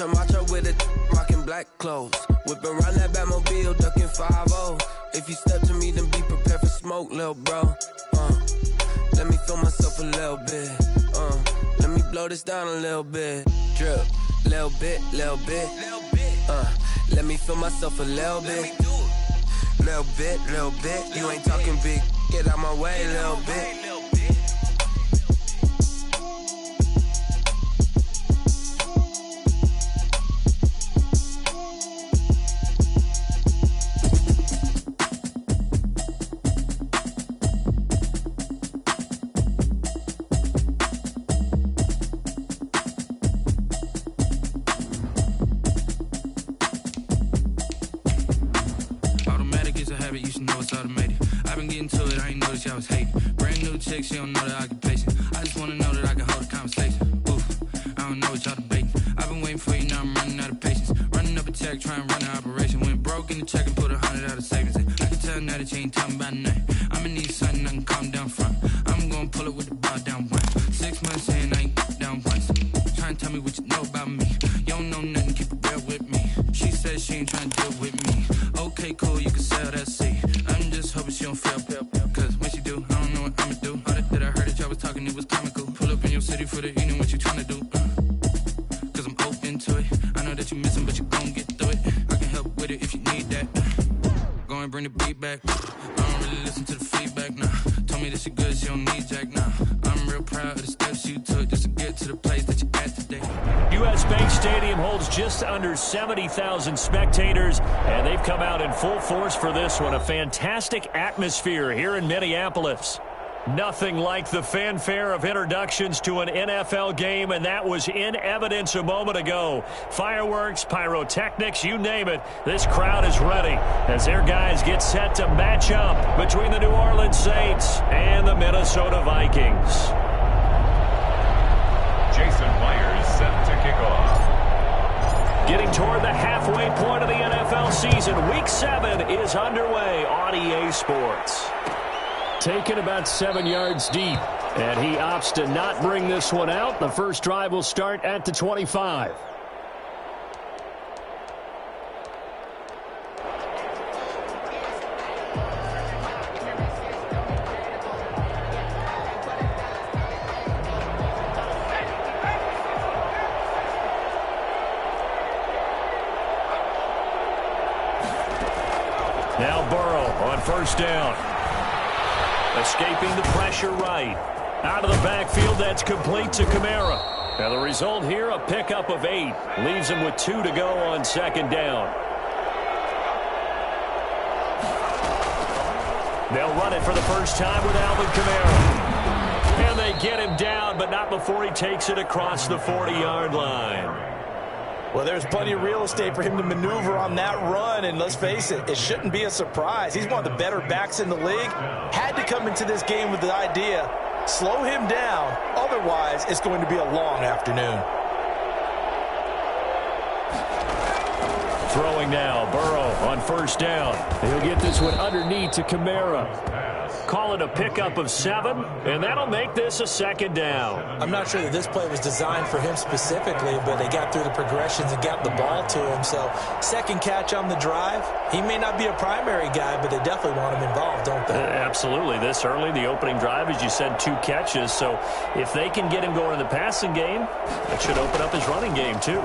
Macho with a rocking black clothes. Whipping around that Batmobile, ducking 5-0. If you step to me, then be prepared for smoke, lil' bro. Let me feel myself a little bit. Let me blow this down a little bit. Drip, little bit, little bit. Let me feel myself a little bit. Little bit. You ain't talking big. Get out my way, little bit. She don't know the occupation. I just wanna know that I can hold a conversation. Oof, I don't know what y'all debating. I've been waiting for you, now I'm running out of patience. Running up a check, trying to run an operation. Went broke in the check and put 100 out of savings in. I can tell now that you ain't talking about nothing. I'ma need something I can calm down front. I'm gonna pull it with the bar down one. 6 months in, I ain't down once. Trying to tell me what you know about me. You don't know nothing, keep it real with me. She said she ain't trying to deal with me. Okay, cool, you can sell that seat. I'm just hoping she don't fail. Cause when she do, I don't know what I'ma do. Talking, it was comical. Pull up in your city for the evening, what you tryna do? Cause I'm open to it. I know that you missing, but you gon' get through it. I can help with it if you need that. Go and bring the beat back. I don't really listen to the feedback, nah. Told me that she good, she don't need Jack, nah. I'm real proud of the steps you took just to get to the place that you're at today. U.S. Bank Stadium holds just under 70,000 spectators, and they've come out in full force for this one. A fantastic atmosphere here in Minneapolis. Nothing like the fanfare of introductions to an NFL game, and that was in evidence a moment ago. Fireworks, pyrotechnics, you name it. This crowd is ready as their guys get set to match up between the New Orleans Saints and the Minnesota Vikings. Jason Myers set to kick off. Getting toward the halfway point of the NFL season, Week 7 is underway on EA Sports. Taken about 7 yards deep, and he opts to not bring this one out. The first drive will start at the 25. Now Burrow on first down. Escaping the pressure right. Out of the backfield, that's complete to Kamara. Now the result here, a pickup of 8. Leaves him with 2 to go on second down. They'll run it for the first time with Alvin Kamara. And they get him down, but not before he takes it across the 40-yard line. Well, there's plenty of real estate for him to maneuver on that run, and let's face it, it shouldn't be a surprise. He's one of the better backs in the league. Had to come into this game with the idea, slow him down, otherwise it's going to be a long afternoon. Throwing now, Burrow on first down. He'll get this one underneath to Kamara. Call it a pickup of 7, and that'll make this a second down. I'm not sure that this play was designed for him specifically, but they got through the progressions and got the ball to him. So second catch on the drive. He may not be a primary guy, but they definitely want him involved, don't they? Absolutely. This early, the opening drive, as you said, 2 catches. So if they can get him going in the passing game, that should open up his running game too.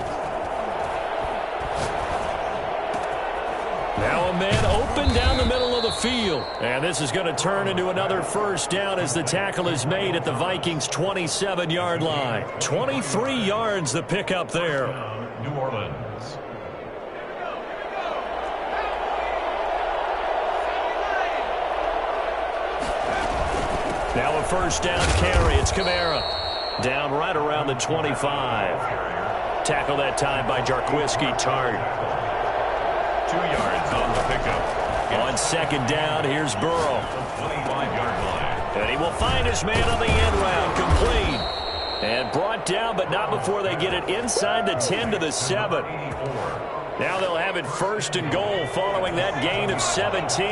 Now a man open down the middle of the field. And this is going to turn into another first down as the tackle is made at the Vikings' 27-yard line. 23 yards the pickup there. New Orleans. Now a first down carry. It's Kamara. Down right around the 25. Tackle that time by Jarquiski Tart. 2 yards on the pickup. On second down, here's Burrow. 25-yard line. And he will find his man on the end route. Complete. And brought down, but not before they get it inside the 10 to the 7. Now they'll have it first and goal following that gain of 17.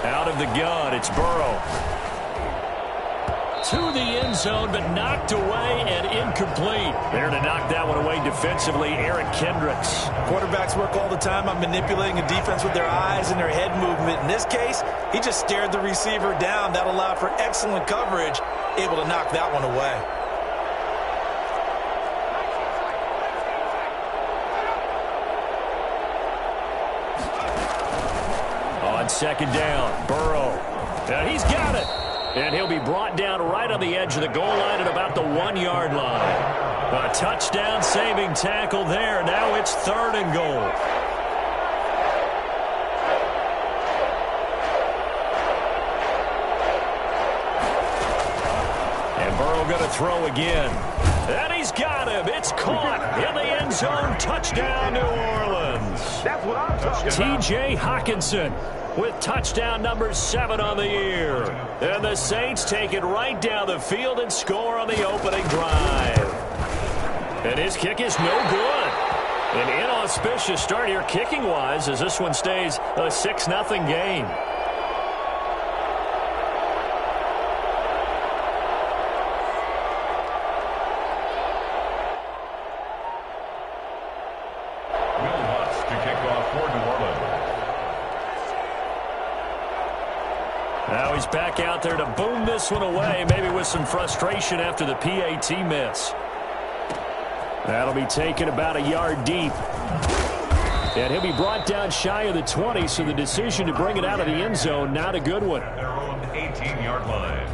Out of of the gun. It's Burrow. To the end zone, but knocked away and incomplete. There to knock that one away defensively, Eric Kendricks. Quarterbacks work all the time on manipulating a defense with their eyes and their head movement. In this case, he just stared the receiver down. That allowed for excellent coverage, able to knock that one away. On second down, Burrow. And he's got it. And he'll be brought down right on the edge of the goal line at about the 1-yard line. A touchdown-saving tackle there. Now it's 3rd and goal. And Burrow going to throw again. And he's got him. It's caught in the end zone. Touchdown, New Orleans. That's what I'm talking about. T.J. Hockenson with touchdown number 7 on the year. And the Saints take it right down the field and score on the opening drive. And his kick is no good. An inauspicious start here kicking-wise as this one stays a 6-0 game. Will Lutz to kick off for New Orleans. Now he's back out there to boom this one away, maybe with some frustration after the PAT miss. That'll be taken about a yard deep. And he'll be brought down shy of the 20, so the decision to bring it out of the end zone, not a good one. Their own 18-yard line.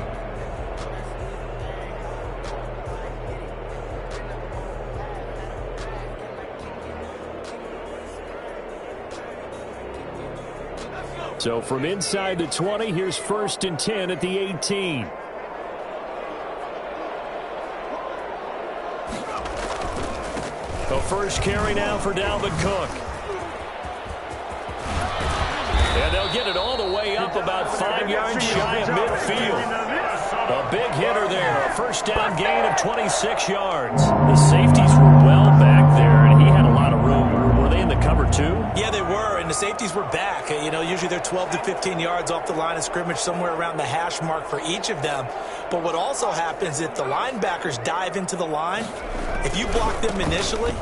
So from inside the 20, here's 1st and 10 at the 18. The first carry now for Dalvin Cook. And they'll get it all the way up about 5 yards shy of midfield. A big hitter there. A first down gain of 26 yards. The safeties were well back there, and he had a lot of room. Were they in the cover two? Yeah, they were, and the safeties were back. You know, usually they're 12 to 15 yards off the line of scrimmage, somewhere around the hash mark for each of them. But what also happens if the linebackers dive into the line, if you block them initially,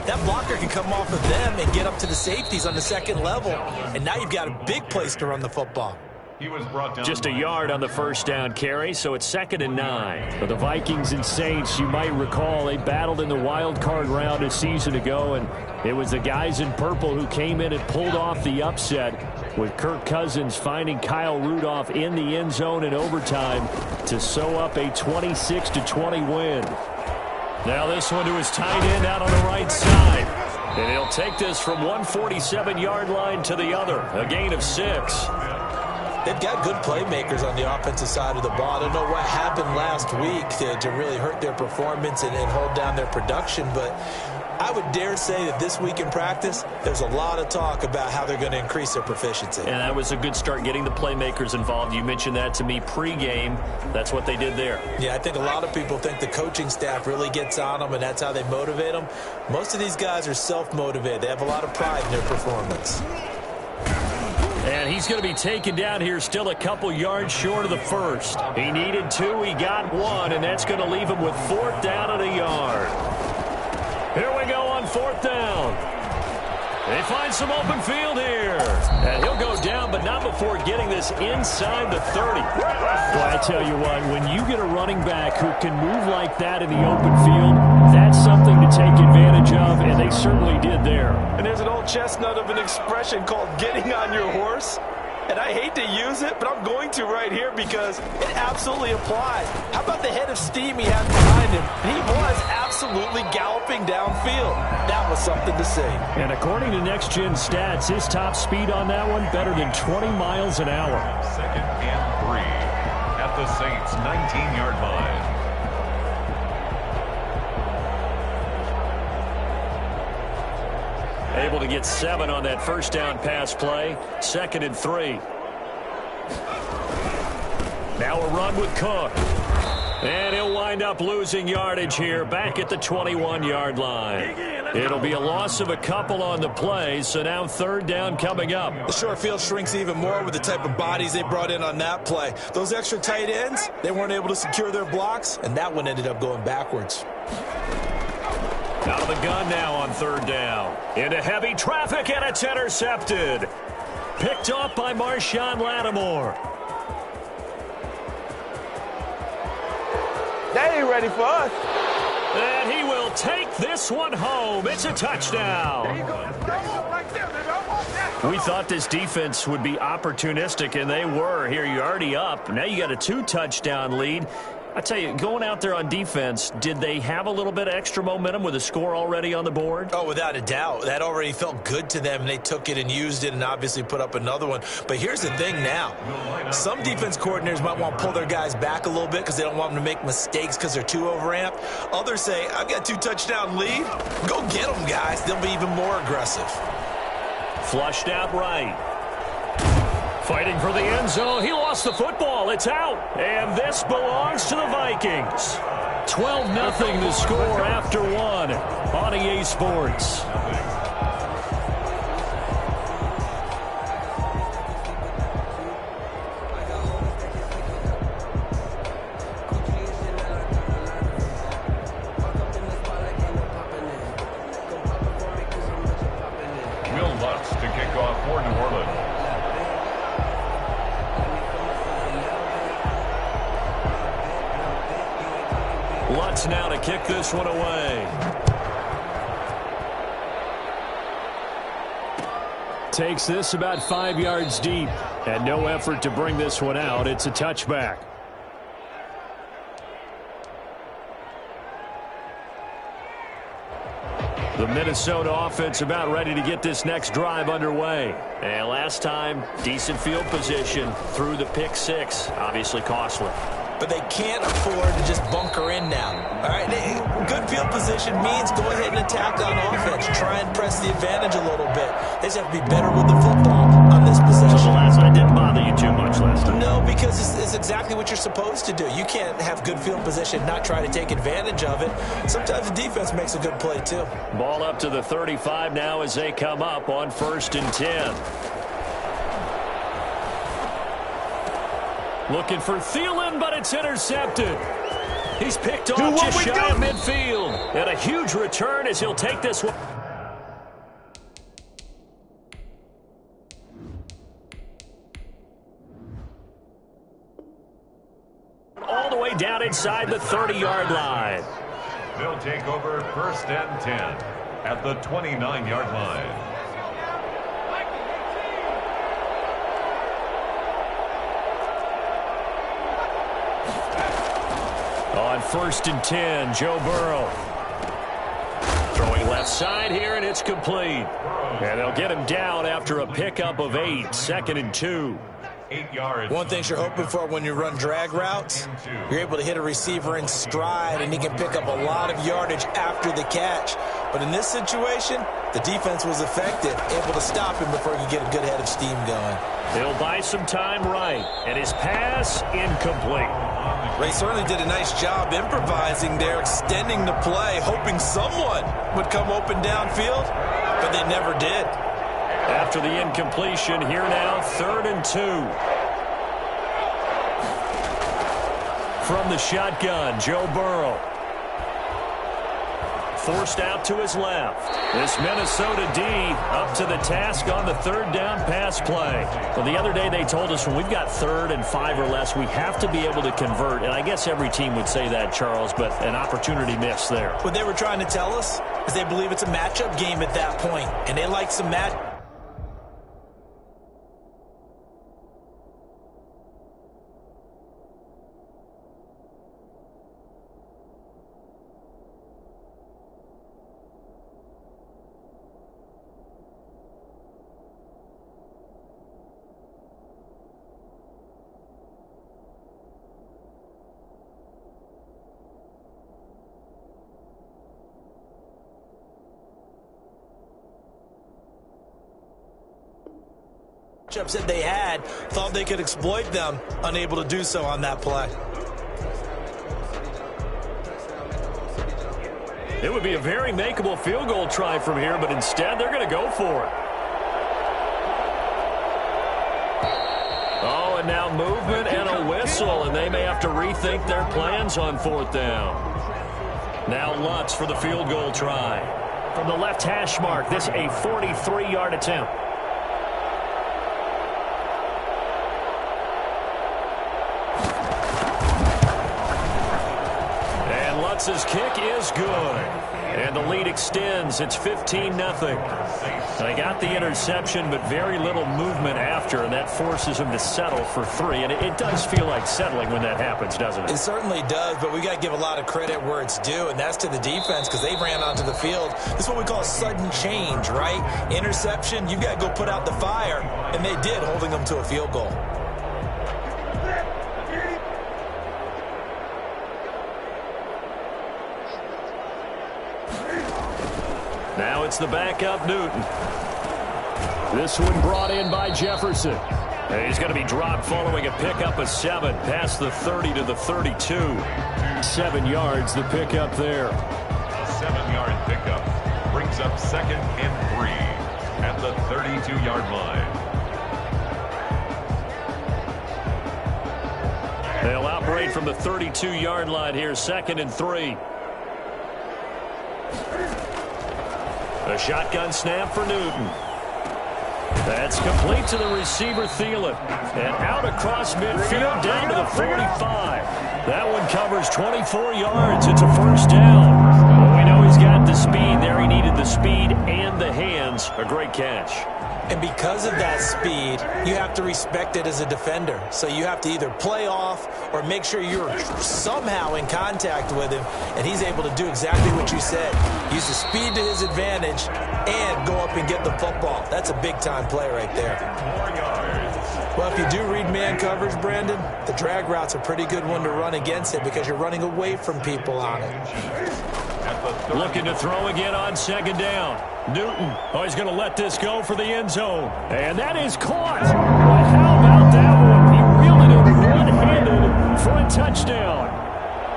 that blocker can come off of them and get up to the safeties on the second level, and now you've got a big place to run the football. He was brought down just a yard on the first down carry, so it's 2nd and 9. For the Vikings and Saints, you might recall, they battled in the wild card round a season ago, and it was the guys in purple who came in and pulled off the upset, with Kirk Cousins finding Kyle Rudolph in the end zone in overtime to sew up a 26-20 win. Now this one to his tight end out on the right side. And he'll take this from 147-yard line to the other, a gain of 6. They've got good playmakers on the offensive side of the ball. I don't know what happened last week to really hurt their performance and hold down their production, but I would dare say that this week in practice, there's a lot of talk about how they're going to increase their proficiency. And that was a good start, getting the playmakers involved. You mentioned that to me pregame. That's what they did there. Yeah, I think a lot of people think the coaching staff really gets on them, and that's how they motivate them. Most of these guys are self-motivated. They have a lot of pride in their performance. And he's going to be taken down here still a couple yards short of the first. He needed 2, he got 1, and that's going to leave him with 4th down at a yard. Here we go on 4th down. They find some open field here. And he'll go down, but not before getting this inside the 30. Well, I tell you what, when you get a running back who can move like that in the open field, that's something to take advantage of, and they certainly did there. And there's an old chestnut of an expression called getting on your horse. And I hate to use it, but I'm going to right here because it absolutely applies. How about the head of steam he had behind him? He was absolutely galloping downfield. That was something to see. And according to Next Gen Stats, his top speed on that one better than 20 miles an hour. 2nd and 3 at the Saints' 19-yard line. Able to get 7 on that first down pass play. 2nd and 3. Now a run with Cook. And he'll wind up losing yardage here back at the 21-yard line. It'll be a loss of a couple on the play, so now third down coming up. The short field shrinks even more with the type of bodies they brought in on that play. Those extra tight ends, they weren't able to secure their blocks, and that one ended up going backwards. Out of the gun now on third down. Into heavy traffic, and it's intercepted. Picked off by Marshawn Lattimore. They ain't ready for us. And he will take this one home. It's a touchdown. We thought this defense would be opportunistic, and they were. Here, you're already up. Now you got a 2-touchdown lead. I tell you, going out there on defense, did they have a little bit of extra momentum with a score already on the board? Oh, without a doubt. That already felt good to them, and they took it and used it and obviously put up another one. But here's the thing now. Some defense coordinators might want to pull their guys back a little bit because they don't want them to make mistakes because they're too overamped. Others say, I've got a 2-touchdown lead. Go get them, guys. They'll be even more aggressive. Flushed out right. Fighting for the end zone. He lost the football. It's out. And this belongs to the Vikings. 12-0 the score after one on EA Sports. Will Lutz to kick off for New Orleans. Lutz now to kick this one away. Takes this about 5 yards deep. And no effort to bring this one out. It's a touchback. The Minnesota offense about ready to get this next drive underway. And last time, decent field position through the pick six. Obviously costly. But they can't afford to just bunker in now. All right, good field position means go ahead and attack on offense. Try and press the advantage a little bit. They just have to be better with the football on this possession. So the last night didn't bother you too much last time? No, because it's exactly what you're supposed to do. You can't have good field position, not try to take advantage of it. Sometimes the defense makes a good play too. Ball up to the 35 now as they come up on 1st and 10. Looking for Thielen, but it's intercepted. He's picked off just shy of midfield. And a huge return as he'll take this one. All the way down inside the 30-yard line. They'll take over 1st and 10 at the 29-yard line. On 1st and 10, Joe Burrow. Throwing left side here, and it's complete. And they'll get him down after a pickup of 8, 2nd and 2. 8 yards. One thing you're hoping for when you run drag routes, you're able to hit a receiver in stride, and he can pick up a lot of yardage after the catch. But in this situation, the defense was effective, able to stop him before he could get a good head of steam going. He'll buy some time right, and his pass incomplete. Ray certainly did a nice job improvising there, extending the play, hoping someone would come open downfield, but they never did. After the incompletion, here now, 3rd and 2. From the shotgun, Joe Burrow. Forced out to his left. This Minnesota D up to the task on the 3rd down pass play. Well, the other day they told us when we've got 3rd and 5 or less, we have to be able to convert. And I guess every team would say that, Charles, but an opportunity missed there. What they were trying to tell us is they believe it's a matchup game at that point, and they like some match. Matchups that they had, thought they could exploit them, unable to do so on that play. It would be a very makeable field goal try from here, but instead they're going to go for it. Oh, and now movement and a whistle, and they may have to rethink their plans on 4th down. Now Lutz for the field goal try. From the left hash mark, this a 43-yard attempt. And Lutz's kick is good. And the lead extends. It's 15-0. They got the interception, but very little movement after, and that forces them to settle for 3. And it does feel like settling when that happens, doesn't it? It certainly does, but we got to give a lot of credit where it's due, and that's to the defense because they ran onto the field. This is what we call sudden change, right? Interception, you got to go put out the fire, and they did, holding them to a field goal. Now it's the backup Newton. This one brought in by Jefferson. And he's going to be dropped following a pickup of 7 past the 30 to the 32. 7 yards, the pickup there. A 7-yard pickup brings up 2nd and 3 at the 32-yard line. They'll operate from the 32-yard line here, 2nd and 3. A shotgun snap for Newton. That's complete to the receiver, Thielen. And out across midfield, down to the 45. That one covers 24 yards. It's a 1st down. Well, we know he's got the speed there. He needed the speed and the hands. A great catch. And because of that speed, you have to respect it as a defender. So you have to either play off or make sure you're somehow in contact with him, and he's able to do exactly what you said. Use the speed to his advantage and go up and get the football. That's a big-time play right there. 4 yards. Well, if you do read man coverage, Brandon, the drag route's a pretty good one to run against it because you're running away from people on it. Looking to throw again on 2nd down. Newton, he's going to let this go for the end zone. And that is caught. Well, how about that one? He reeled it in one-handed for a touchdown.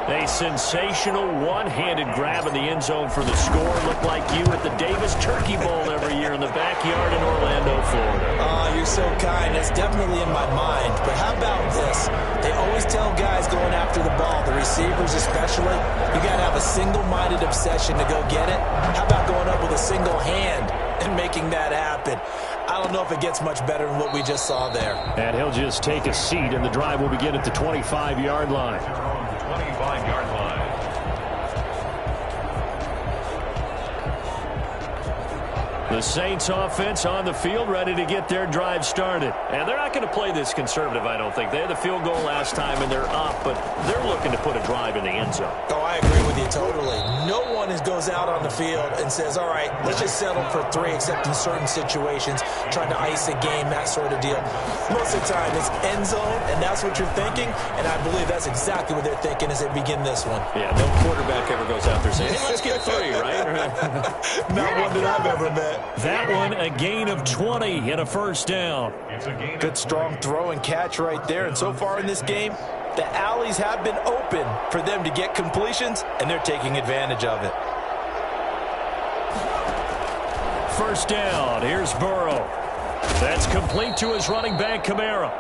A sensational one-handed grab in the end zone for the score. Looked like you at the Davis Turkey Bowl every year in the backyard in Orlando, Florida. Oh, you're so kind. That's definitely in my mind. But how about this? They always tell guys going after the ball, the receivers especially, you got to have a single-minded obsession to go get it. How about going up with a single hand and making that happen? I don't know if it gets much better than what we just saw there. And he'll just take a seat, and the drive will begin at the 25-yard line. 25-yard line. The Saints offense on the field, ready to get their drive started. And they're not going to play this conservative, I don't think. They had the field goal last time, and they're up, but they're looking to put a drive in the end zone. Oh, I agree with you totally. No one goes out on the field and says, all right, let's just settle for 3, except in certain situations, trying to ice a game, that sort of deal. Most of the time, it's end zone, and that's what you're thinking, and I believe that's exactly what they're thinking as they begin this one. Yeah, no quarterback ever goes out there saying, hey, let's get 3, right? Not one that I've ever met. That one, a gain of 20 and a 1st down. Good strong throw and catch right there. And so far in this game, the alleys have been open for them to get completions, and they're taking advantage of it. 1st down. Here's Burrow. That's complete to his running back, Kamara.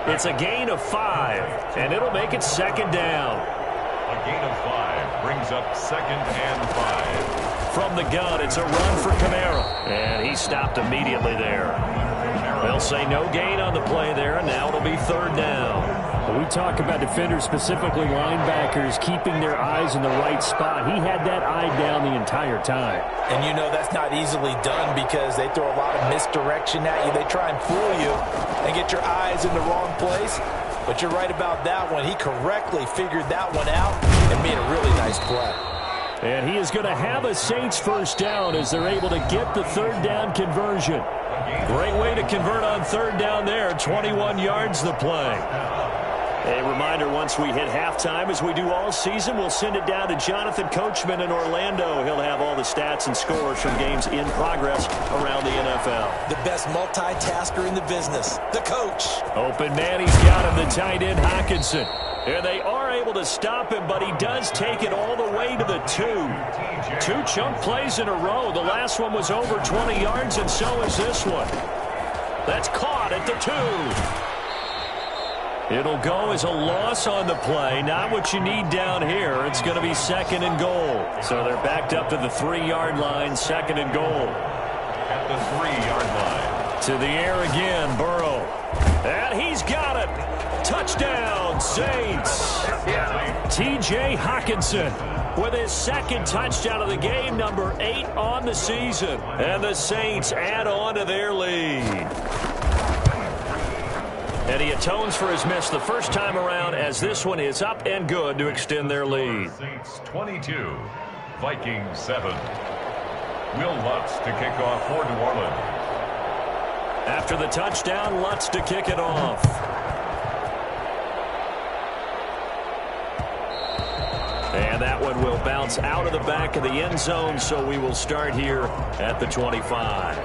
It's a gain of 5, and it'll make it 2nd down. A gain of 5 brings up 2nd and 5. From the gun, it's a run for Kamara. And he stopped immediately there. They'll say no gain on the play there, and now it'll be 3rd down. When we talk about defenders, specifically linebackers, keeping their eyes in the right spot, he had that eye down the entire time. And you know that's not easily done because they throw a lot of misdirection at you. They try and fool you and get your eyes in the wrong place. But you're right about that one. He correctly figured that one out and made a really nice play. And he is going to have a Saints 1st down as they're able to get the 3rd down conversion. Great way to convert on 3rd down there. 21 yards the play. A reminder, once we hit halftime, as we do all season, we'll send it down to Jonathan Coachman in Orlando. He'll have all the stats and scores from games in progress around the NFL. The best multitasker in the business, the coach. Open man, he's got him, the tight end, Hockenson. And they are able to stop him, but he does take it all the way to the 2. 2 chunk plays in a row. The last one was over 20 yards, and so is this one. That's caught at the 2. It'll go as a loss on the play. Not what you need down here. It's going to be 2nd and goal. So they're backed up to the 3-yard line, 2nd and goal. At the 3-yard line. To the air again, Burrow. And he's got it. Touchdown, Saints. T.J. Hockenson with his 2nd touchdown of the game, number 8 on the season. And the Saints add on to their lead. And he atones for his miss the first time around as this one is up and good to extend their lead. Saints 22, Vikings 7. Will Lutz to kick off for New Orleans. After the touchdown, Lutz to kick it off. And that one will bounce out of the back of the end zone, so we will start here at the 25.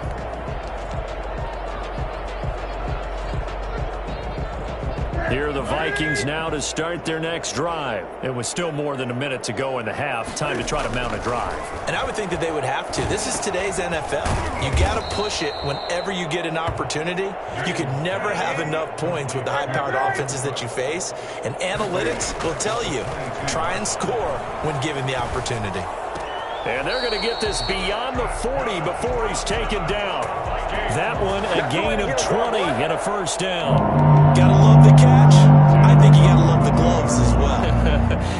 Here are the Vikings now to start their next drive. It was still more than a minute to go in the half. Time to try to mount a drive. And I would think that they would have to. This is today's NFL. You got to push it whenever you get an opportunity. You can never have enough points with the high-powered offenses that you face. And analytics will tell you, try and score when given the opportunity. And they're going to get this beyond the 40 before he's taken down. That one a gain of 20 and a first down. Gotta love the catch. I think you gotta love the gloves as well.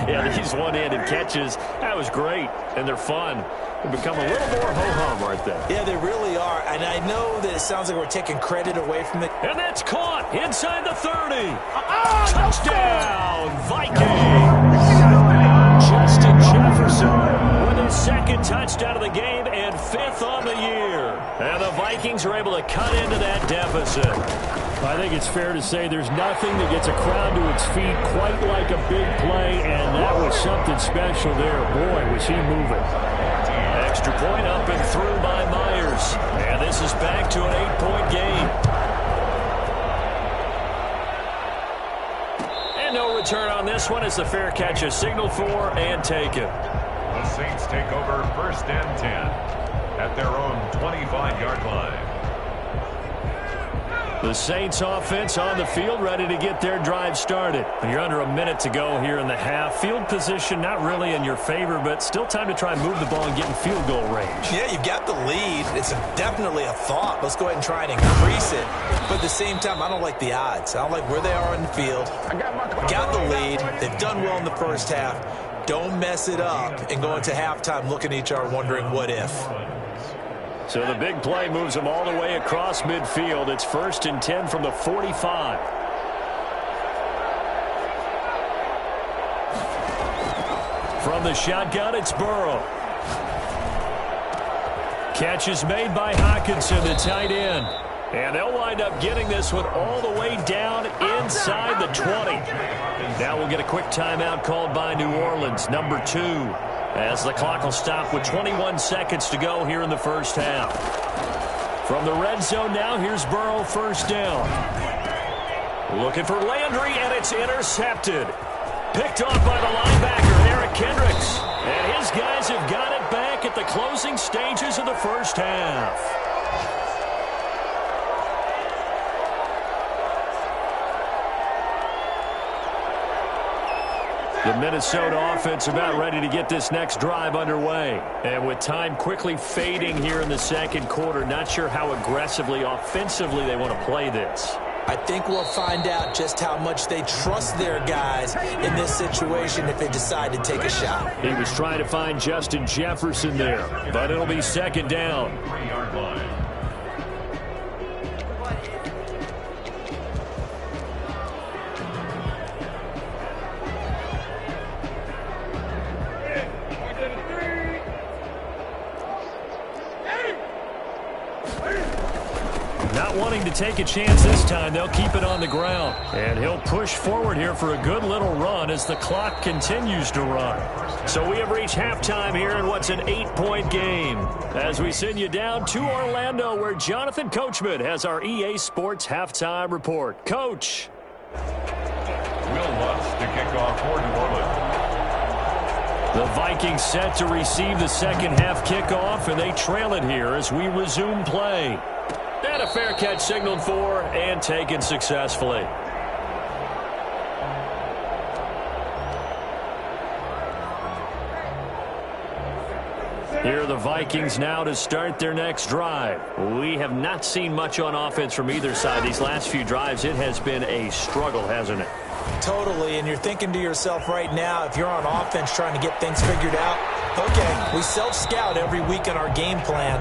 Yeah, these one-handed catches, that was great, and they're fun. They become a little more ho-hum, aren't they? Yeah, they really are, and I know that it sounds like we're taking credit away from it. And that's caught inside the 30. Touchdown, Vikings! Justin Jefferson with his 2nd touchdown of the game and 5th on the year. And the Vikings are able to cut into that deficit. I think it's fair to say there's nothing that gets a crowd to its feet quite like a big play, and that was something special there. Boy, was he moving. Extra point up and through by Myers. And this is back to an 8-point game. And no return on this one as the fair catch is signaled for and taken. The Saints take over 1st and 10 at their own 25-yard line. The Saints offense on the field, ready to get their drive started. You're under a minute to go here in the half. Field position not really in your favor, but still time to try and move the ball and get in field goal range. Yeah, you've got the lead. It's definitely a thought. Let's go ahead and try and increase it. But at the same time, I don't like the odds. I don't like where they are on the field. Got the lead. They've done well in the first half. Don't mess it up and go into halftime looking at each other wondering what if. So the big play moves them all the way across midfield. It's 1st and 10 from the 45. From the shotgun, it's Burrow. Catch is made by Hockenson, the tight end. And they'll wind up getting this one all the way down inside the 20. Now we'll get a quick timeout called by New Orleans, number 2. As the clock will stop with 21 seconds to go here in the first half. From the red zone now, here's Burrow, 1st down. Looking for Landry, and it's intercepted. Picked off by the linebacker, Eric Kendricks. And his guys have got it back at the closing stages of the first half. The Minnesota offense about ready to get this next drive underway. And with time quickly fading here in the 2nd quarter, not sure how aggressively, offensively they want to play this. I think we'll find out just how much they trust their guys in this situation if they decide to take a shot. He was trying to find Justin Jefferson there, but it'll be 2nd down. 3-yard line. Not wanting to take a chance this time, they'll keep it on the ground. And he'll push forward here for a good little run as the clock continues to run. So we have reached halftime here in what's an 8-point game. As we send you down to Orlando, where Jonathan Coachman has our EA Sports Halftime Report. Coach. Will Lutz to kick kickoff for New Orleans. The Vikings set to receive the second half kickoff, and they trail it here as we resume play. And a fair catch signaled for and taken successfully. Here are the Vikings now to start their next drive. We have not seen much on offense from either side. These last few drives, it has been a struggle, hasn't it? Totally, and you're thinking to yourself right now, if you're on offense trying to get things figured out, okay, we self-scout every week on our game plan.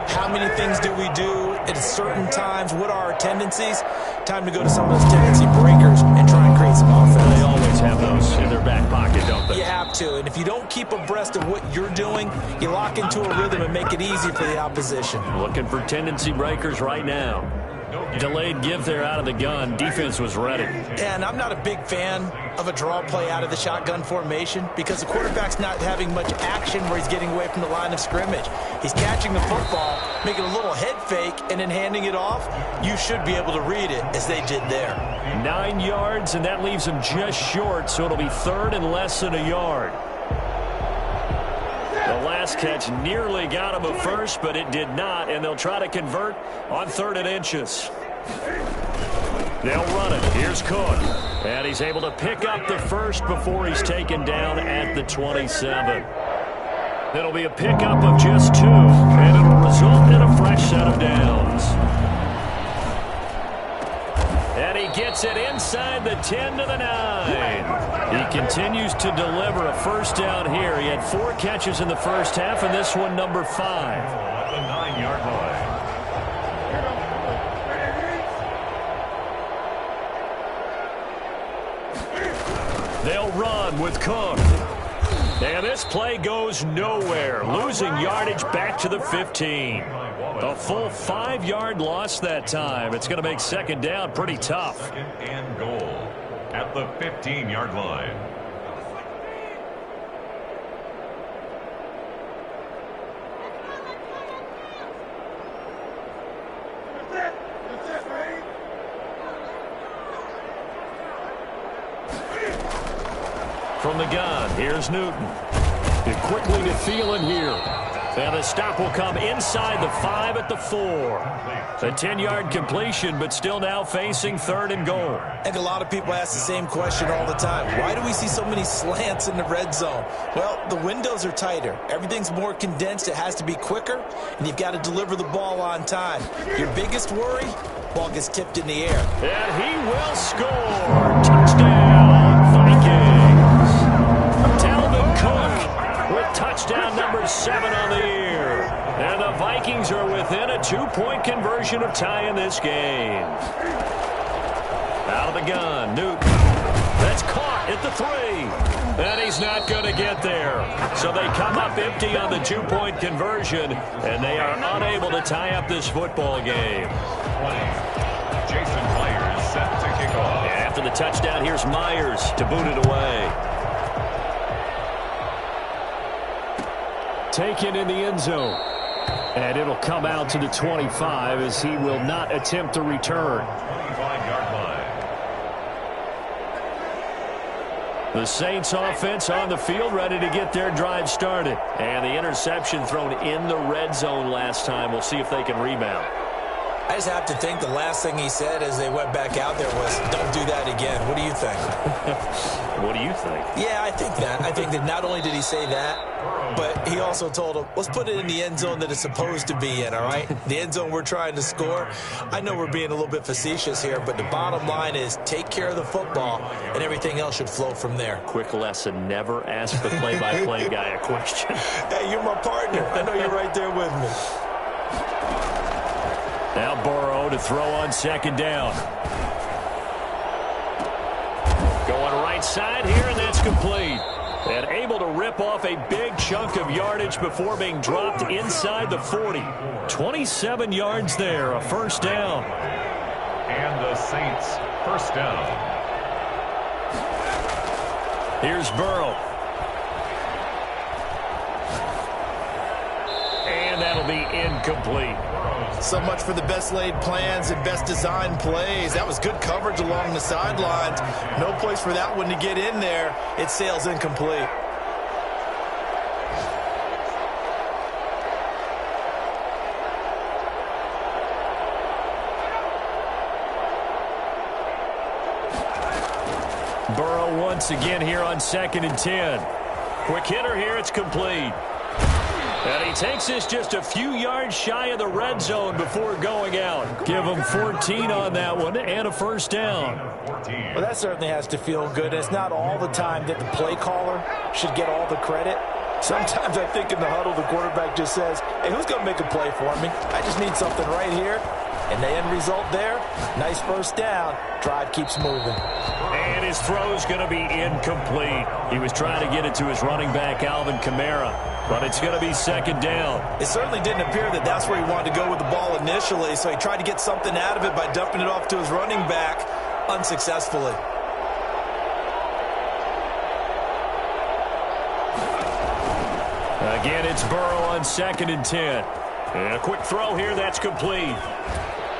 How many things do we do at certain times? What are our tendencies? Time to go to some of those tendency breakers and try and create some offense. They always have those in their back pocket, don't they? You have to, and if you don't keep abreast of what you're doing, you lock into a rhythm and make it easy for the opposition. Looking for tendency breakers right now. Delayed give there out of the gun. Defense was ready. And I'm not a big fan of a draw play out of the shotgun formation because the quarterback's not having much action where he's getting away from the line of scrimmage. He's catching the football, making a little head fake, and then handing it off. You should be able to read it as they did there. 9 yards, and that leaves him just short, so it'll be third and less than a yard. The last catch nearly got him a first, but it did not, and they'll try to convert on 3rd and inches. They'll run it. Here's Cook. And he's able to pick up the first before he's taken down at the 27. It'll be a pickup of just 2, and it'll result in a fresh set of downs. And he gets it inside the 10 to the 9. He continues to deliver a first down here. He had 4 catches in the first half, and this one number 5. At the 9-yard line. They'll run with Cook. And this play goes nowhere. Losing yardage back to the 15. A full 5-yard loss that time. It's going to make second down pretty tough. Second and goal at the 15-yard line. From the gun, here's Newton. And quickly to Thielen here. And the stop will come inside the 5 at the 4. A 10-yard completion, but still now facing 3rd and goal. I think a lot of people ask the same question all the time. Why do we see so many slants in the red zone? Well, the windows are tighter. Everything's more condensed. It has to be quicker, and you've got to deliver the ball on time. Your biggest worry, ball gets tipped in the air. And he will score. Touchdown, Vikings. Dalvin Cook with touchdown number 7 on the year. And the Vikings are within a 2-point conversion of tying this game. Out of the gun, Newton. That's caught at the 3. And he's not going to get there. So they come up empty on the 2-point conversion, and they are unable to tie up this football game. Jason Myers set to kick off. And after the touchdown, here's Myers to boot it away. Taken in the end zone. And it'll come out to the 25 as he will not attempt to return. 25-yard line. The Saints offense on the field ready to get their drive started. And the interception thrown in the red zone last time. We'll see if they can rebound. I just have to think the last thing he said as they went back out there was, don't do that again. What do you think? What do you think? Yeah, I think that. I think that not only did he say that, but he also told him, let's put it in the end zone that it's supposed to be in, all right? The end zone we're trying to score. I know we're being a little bit facetious here, but the bottom line is take care of the football, and everything else should flow from there. Quick lesson, never ask the play-by-play guy a question. Hey, you're my partner. I know you're right there with me. Now Burrow to throw on second down. Going right side here, and that's complete. And able to rip off a big chunk of yardage before being dropped inside the 40. 27 yards there, a first down. And the Saints first down. Here's Burrow. And that'll be incomplete. So much for the best laid plans and best designed plays. That was good coverage along the sidelines. No place for that one to get in there. It sails incomplete. Burrow once again here on 2nd and 10. Quick hitter here, it's complete. And he takes this just a few yards shy of the red zone before going out. Give him 14 on that one and a first down. Well, that certainly has to feel good. It's not all the time that the play caller should get all the credit. Sometimes I think in the huddle the quarterback just says, hey, who's going to make a play for me? I just need something right here. And the end result there, nice first down. Drive keeps moving. And his throw's going to be incomplete. He was trying to get it to his running back, Alvin Kamara, but it's going to be 2nd down. It certainly didn't appear that that's where he wanted to go with the ball initially, so he tried to get something out of it by dumping it off to his running back unsuccessfully. Again, it's Burrow on 2nd and 10. And a quick throw here, that's complete.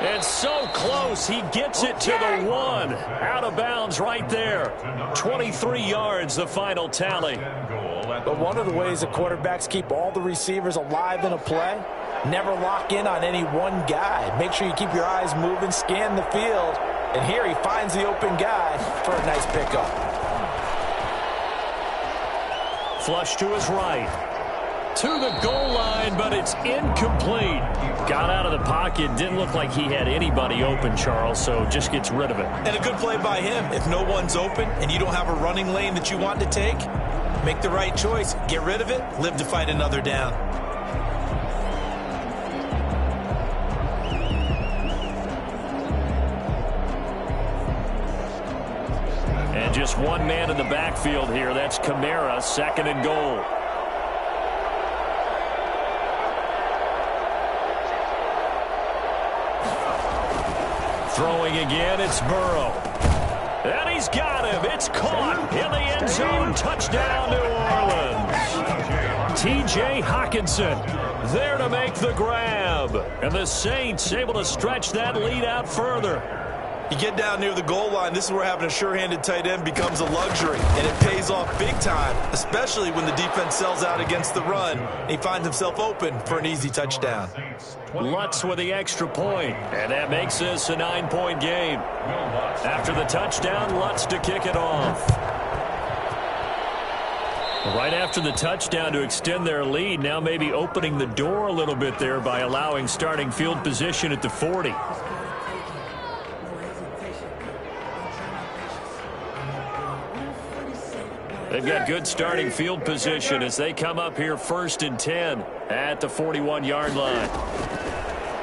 And so close, he gets it to the 1. Out of bounds right there. 23 yards, the final tally. But one of the ways the quarterbacks keep all the receivers alive in a play, never lock in on any one guy. Make sure you keep your eyes moving, scan the field. And here he finds the open guy for a nice pickup. Flush to his right. To the goal line, but it's incomplete. Got out of the pocket. Didn't look like he had anybody open, Charles, so just gets rid of it. And a good play by him. If no one's open and you don't have a running lane that you want to take, make the right choice. Get rid of it. Live to fight another down. And just one man in the backfield here. That's Kamara, 2nd and goal. Throwing again, it's Burrow. And he's got him. It's caught in the end zone. Touchdown, New Orleans. T.J. Hockenson there to make the grab. And the Saints able to stretch that lead out further. You get down near the goal line, this is where having a sure-handed tight end becomes a luxury, and it pays off big time, especially when the defense sells out against the run, and he finds himself open for an easy touchdown. Lutz with the extra point, and that makes this a 9-point game. After the touchdown, Lutz to kick it off. Right after the touchdown to extend their lead, now maybe opening the door a little bit there by allowing starting field position at the 40. They've got good starting field position as they come up here 1st and 10 at the 41-yard line.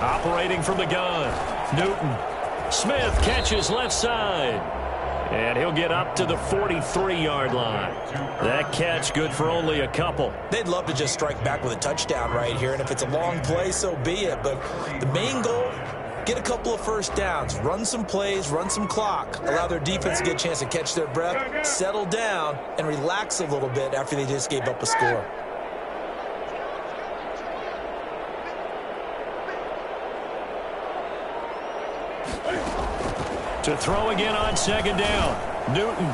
Operating from the gun, Newton. Smith catches left side. And he'll get up to the 43-yard line. That catch good for only a couple. They'd love to just strike back with a touchdown right here, and if it's a long play, so be it. But the main goal, get a couple of first downs, run some plays, run some clock, allow their defense to get a chance to catch their breath, settle down, and relax a little bit after they just gave up a score. To throw again on 2nd down, Newton.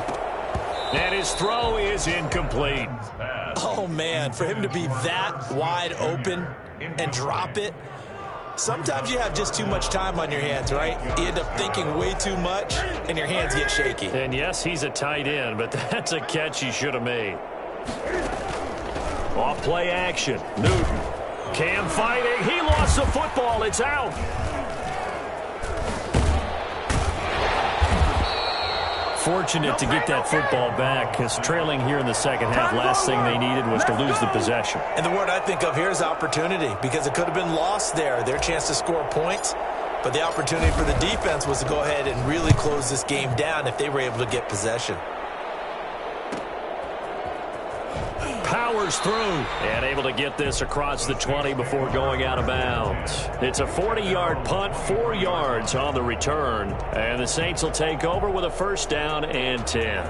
And his throw is incomplete. Oh, man, for him to be that wide open and drop it, sometimes you have just too much time on your hands, right? You end up thinking way too much, and your hands get shaky. And yes, he's a tight end, but that's a catch he should have made. Off play action, Newton. Cam fighting, he lost the football, it's out. Fortunate to get that football back, because trailing here in the second half, last thing they needed was to lose the possession. And the word I think of here is opportunity, because it could have been lost there, their chance to score points. But the opportunity for the defense was to go ahead and really close this game down if they were able to get possession. Powers through and able to get this across the 20 before going out of bounds. It's a 40-yard punt, 4 yards on the return, and the Saints will take over with a 1st down and 10.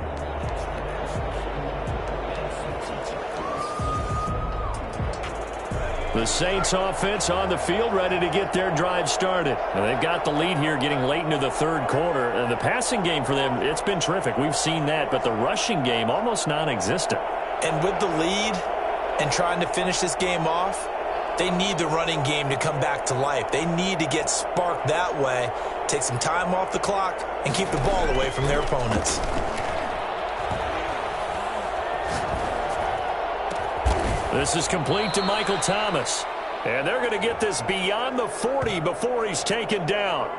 The Saints offense on the field, ready to get their drive started. And they've got the lead here getting late into the third quarter. And the passing game for them, it's been terrific. We've seen that, but the rushing game almost non-existent. And with the lead and trying to finish this game off, they need the running game to come back to life. They need to get sparked that way, take some time off the clock, and keep the ball away from their opponents. This is complete to Michael Thomas. And they're going to get this beyond the 40 before he's taken down.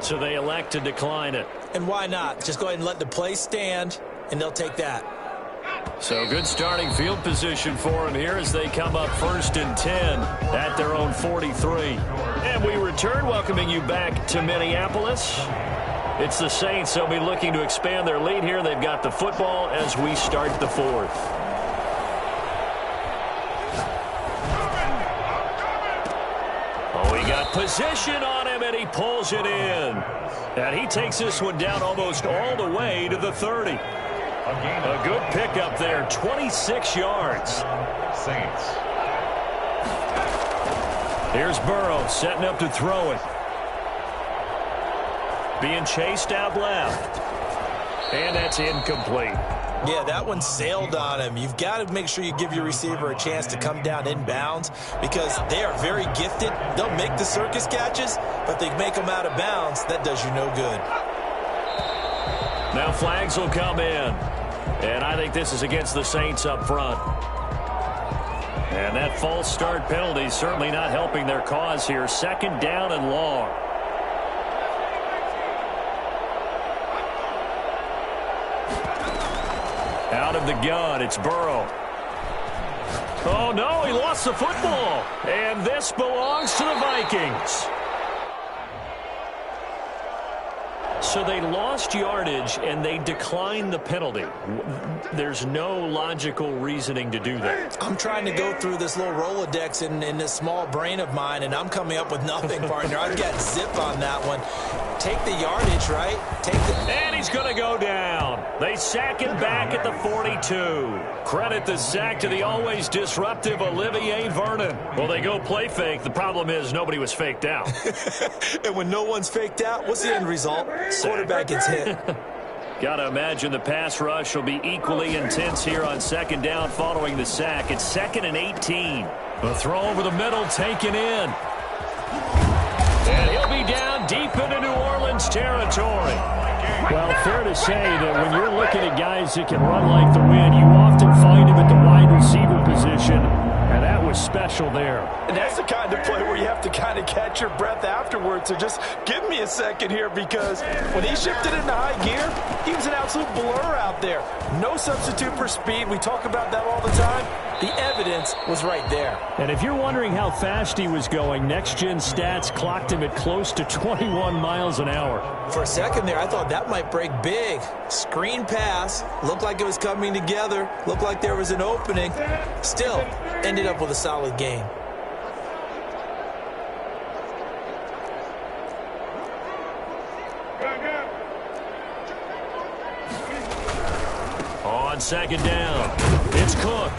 So they elect to decline it. And why not? Just go ahead and let the play stand, and they'll take that. So good starting field position for them here as they come up 1st and 10 at their own 43. And we return, welcoming you back to Minneapolis. It's the Saints. They'll be looking to expand their lead here. They've got the football as we start the fourth. Oh, he got position on him, and he pulls it in. And he takes this one down almost all the way to the 30. A good pickup there, 26 yards. Saints. Here's Burrow setting up to throw it. Being chased out left. And that's incomplete. Yeah, that one sailed on him. You've got to make sure you give your receiver a chance to come down inbounds because they are very gifted. They'll make the circus catches, but they make them out of bounds. That does you no good. Now flags will come in. And I think this is against the Saints up front. And that false start penalty is certainly not helping their cause here. 2nd down and long. Out of the gun, it's Burrow. Oh, no, he lost the football. And this belongs to the Vikings. So they lost yardage, and they declined the penalty. There's no logical reasoning to do that. I'm trying to go through this little Rolodex in this small brain of mine, and I'm coming up with nothing, partner. I've got zip on that one. Take the yardage, right? And he's going to go down. They sack him back at the 42. Credit the sack to the always disruptive Olivier Vernon. Well, they go play fake. The problem is nobody was faked out. And when no one's faked out, what's the end result? Quarterback gets hit. Got to imagine the pass rush will be equally intense here on 2nd down following the sack. It's 2nd and 18. The throw over the middle taken in. And he'll be down deep into New Orleans territory. Well, fair to say that when you're looking at guys that can run like the wind, you often find him at the wide receiver position, and that was special there. And that's the kind of play where you have to kind of catch your breath afterwards. So just give me a second here because when he shifted into high gear, he was an absolute blur out there. No substitute for speed. We talk about that all the time. The evidence was right there. And if you're wondering how fast he was going, Next Gen Stats clocked him at close to 21 miles an hour. For a second there, I thought that might break big. Screen pass. Looked like it was coming together. Looked like there was an opening. Still, ended up with a solid game. On 2nd down, it's Cook.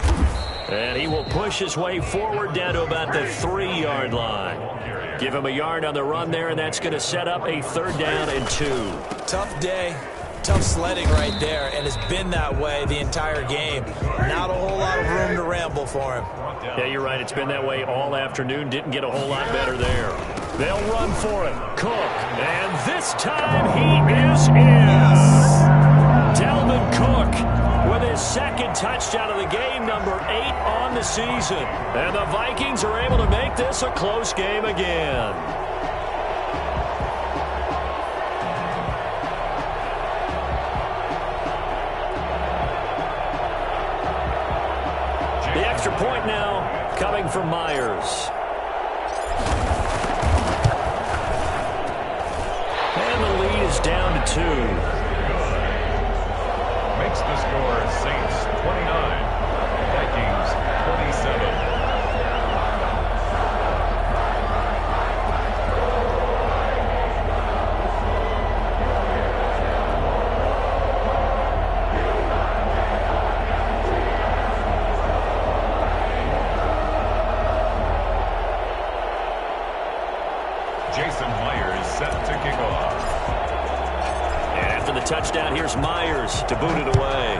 And he will push his way forward down to about the 3-yard line. Give him a yard on the run there, and that's going to set up a 3rd down and 2. Tough day. Tough sledding right there, and it's been that way the entire game. Not a whole lot of room to ramble for him. Yeah, you're right. It's been that way all afternoon. Didn't get a whole lot better there. They'll run for it. Cook. And this time he is in. Dalvin Cook with his 2nd touchdown of the game, number 8 on the season. And the Vikings are able to make this a close game again. The extra point now coming from Myers. And the lead is down to 2. Makes the score Saints 29, Vikings 27. After the touchdown, here's Myers to boot it away.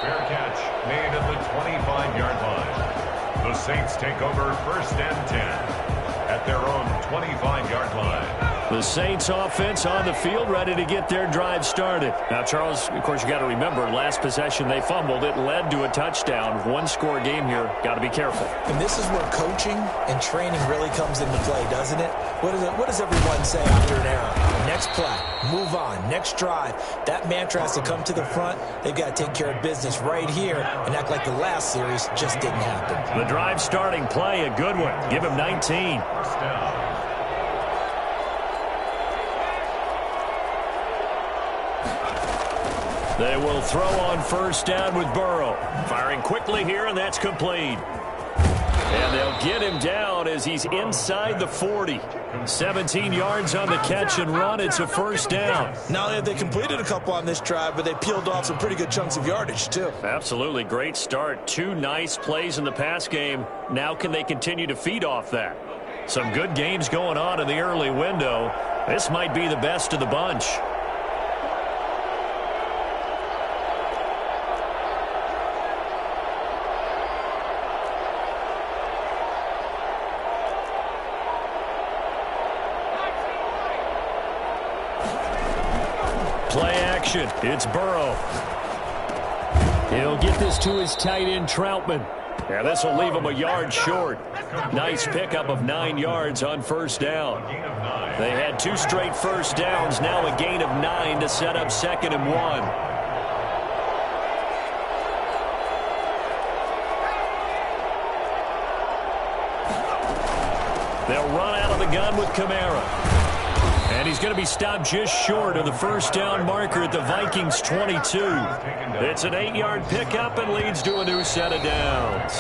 Fair catch made at the 25-yard line. The Saints take over 1st and 10 at their own 25-yard line. The Saints offense on the field, ready to get their drive started. Now, Charles, of course, you got to remember, last possession they fumbled. It led to a touchdown. One-score game here. Got to be careful. And this is where coaching and training really comes into play, doesn't it? What does everyone say after an error? Next play, move on, next drive. That mantra has to come to the front. They've got to take care of business right here and act like the last series just didn't happen. The drive starting play, a good one. Give him 19. First down. They will throw on first down with Burrow. Firing quickly here, and that's complete. And they'll get him down as he's inside the 40. 17 yards on the catch and run. It's a first down. Not only have they completed a couple on this drive, but they peeled off some pretty good chunks of yardage, too. Absolutely. Great start. 2 nice plays in the pass game. Now can they continue to feed off that? Some good games going on in the early window. This might be the best of the bunch. Play action. It's Burrow. He'll get this to his tight end, Troutman. Yeah, this will leave him a yard short. Nice pickup of 9 yards on first down. They had 2 straight first downs. Now a gain of 9 to set up 2nd and 1. They'll run out of the gun with Kamara. And he's going to be stopped just short of the first down marker at the Vikings 22. It's an 8-yard pickup and leads to a new set of downs.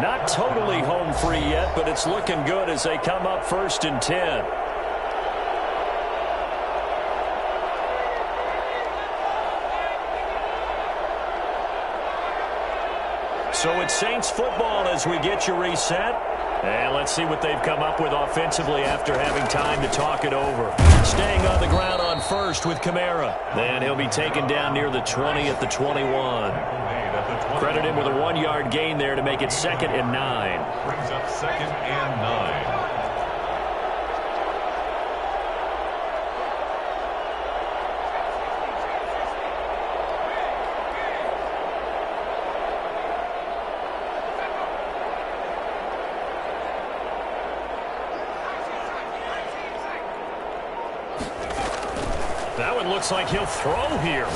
Not totally home free yet, but it's looking good as they come up 1st and 10. So it's Saints football as we get you reset. And let's see what they've come up with offensively after having time to talk it over. Staying on the ground on first with Kamara. Then he'll be taken down near the 20 at the 21. Credit him with a 1-yard gain there to make it 2nd and 9. Brings up 2nd and 9. That one looks like he'll throw here.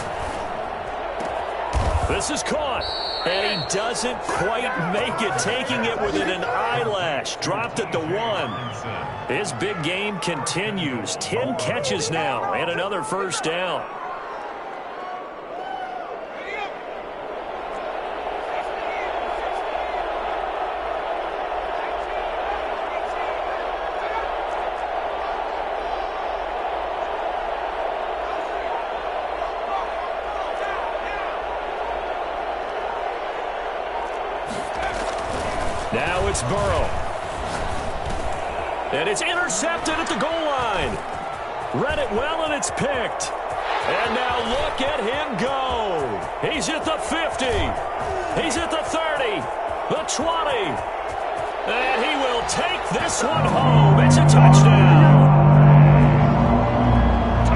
This is caught. And he doesn't quite make it, taking it within an eyelash. Dropped at the 1. His big game continues. 10 catches now and another first down. Now it's Burrow. And it's intercepted at the goal line. Read it well, and it's picked. And now look at him go. He's at the 50. He's at the 30. The 20. And he will take this one home. It's a touchdown.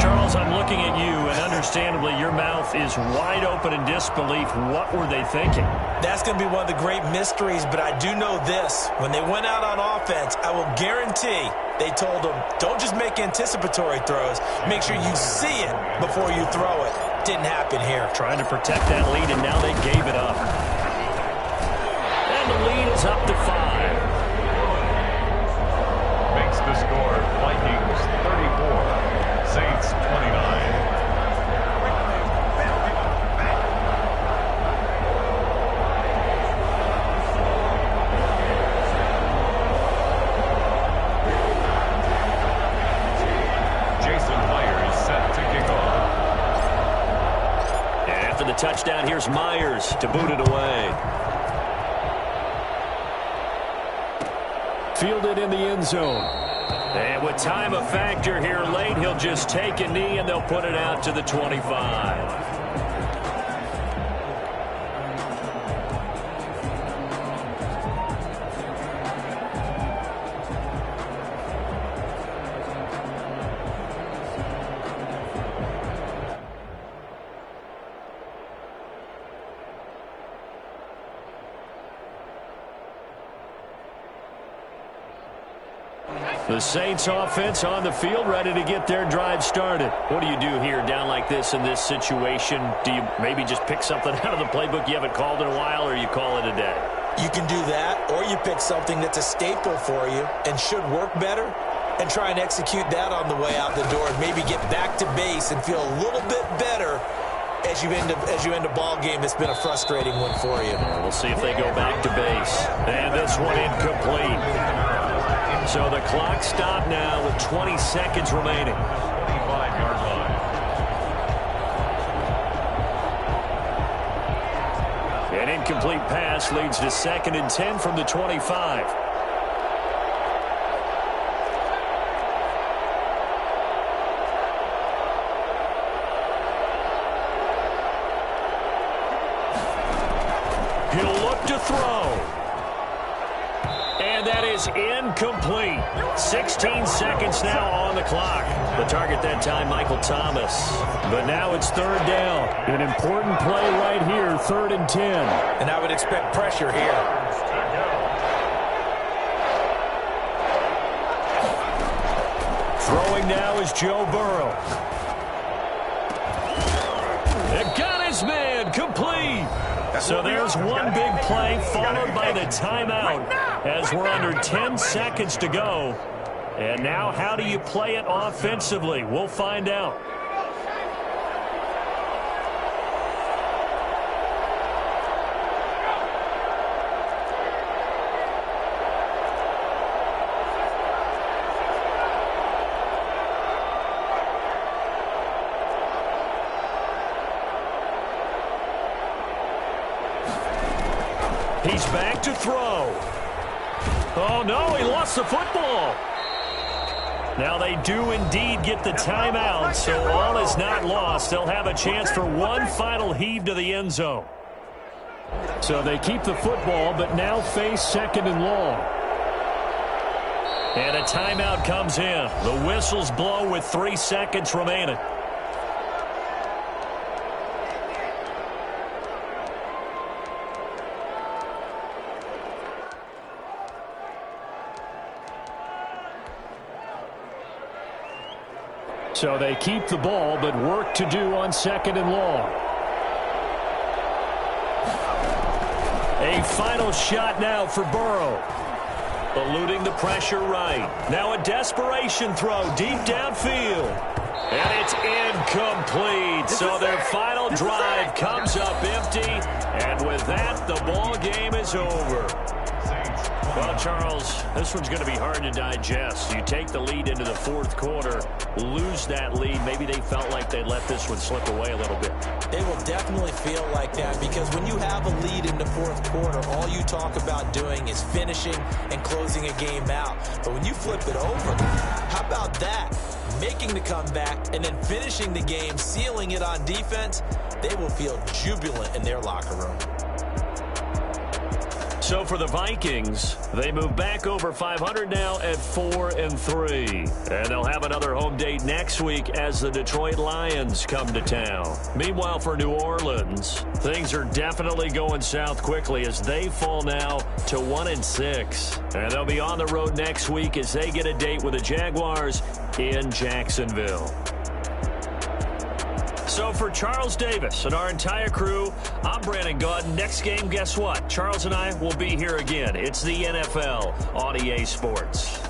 Charles, I'm looking at you, and understandably, your mouth is wide open in disbelief. What were they thinking? That's going to be one of the great mysteries, but I do know this. When they went out on offense, I will guarantee they told them, don't just make anticipatory throws. Make sure you see it before you throw it. Didn't happen here. Trying to protect that lead, and now they gave it up. And the lead is up to 5. Makes the score Vikings 34, Saints 29. Touchdown. Here's Myers to boot it away. Fielded in the end zone. And with time a factor here late, he'll just take a knee and they'll put it out to the 25. The Saints offense on the field, ready to get their drive started. What do you do here down like this in this situation? Do you maybe just pick something out of the playbook you haven't called in a while, or you call it a day? You can do that, or you pick something that's a staple for you and should work better and try and execute that on the way out the door and maybe get back to base and feel a little bit better as you end a ball game that's been a frustrating one for you. We'll see if they go back to base. And this one incomplete. So the clock stopped now with 20 seconds remaining. 25-yard line. An incomplete pass leads to 2nd and 10 from the 25. He'll look to throw. And that is incomplete. 16 seconds now on the clock. The target that time, Michael Thomas. But now it's 3rd down. An important play right here, 3rd and 10. And I would expect pressure here. Throwing now is Joe Burrow. It got his man, complete. So there's one big play followed by the timeout as we're under 10 seconds to go. And now how do you play it offensively? We'll find out. He's back to throw. Oh, no, he lost the football. Now they do indeed get the timeout, so all is not lost. They'll have a chance for one final heave to the end zone. So they keep the football, but now face 2nd and long. And a timeout comes in. The whistles blow with 3 seconds remaining. So they keep the ball, but work to do on 2nd and long. A final shot now for Burrow. Eluding the pressure right. Now a desperation throw deep downfield. And it's incomplete. So their final drive comes up empty. And with that, the ball game is over. Well, Charles, this one's going to be hard to digest. You take the lead into the 4th quarter, lose that lead. Maybe they felt like they let this one slip away a little bit. They will definitely feel like that because when you have a lead in the 4th quarter, all you talk about doing is finishing and closing a game out. But when you flip it over, how about that? Making the comeback and then finishing the game, sealing it on defense, they will feel jubilant in their locker room. So for the Vikings, they move back over 500 now at 4-3. And they'll have another home date next week as the Detroit Lions come to town. Meanwhile, for New Orleans, things are definitely going south quickly as they fall now to 1-6. And they'll be on the road next week as they get a date with the Jaguars in Jacksonville. So for Charles Davis and our entire crew, I'm Brandon Gaudin. Next game, guess what? Charles and I will be here again. It's the NFL on EA Sports.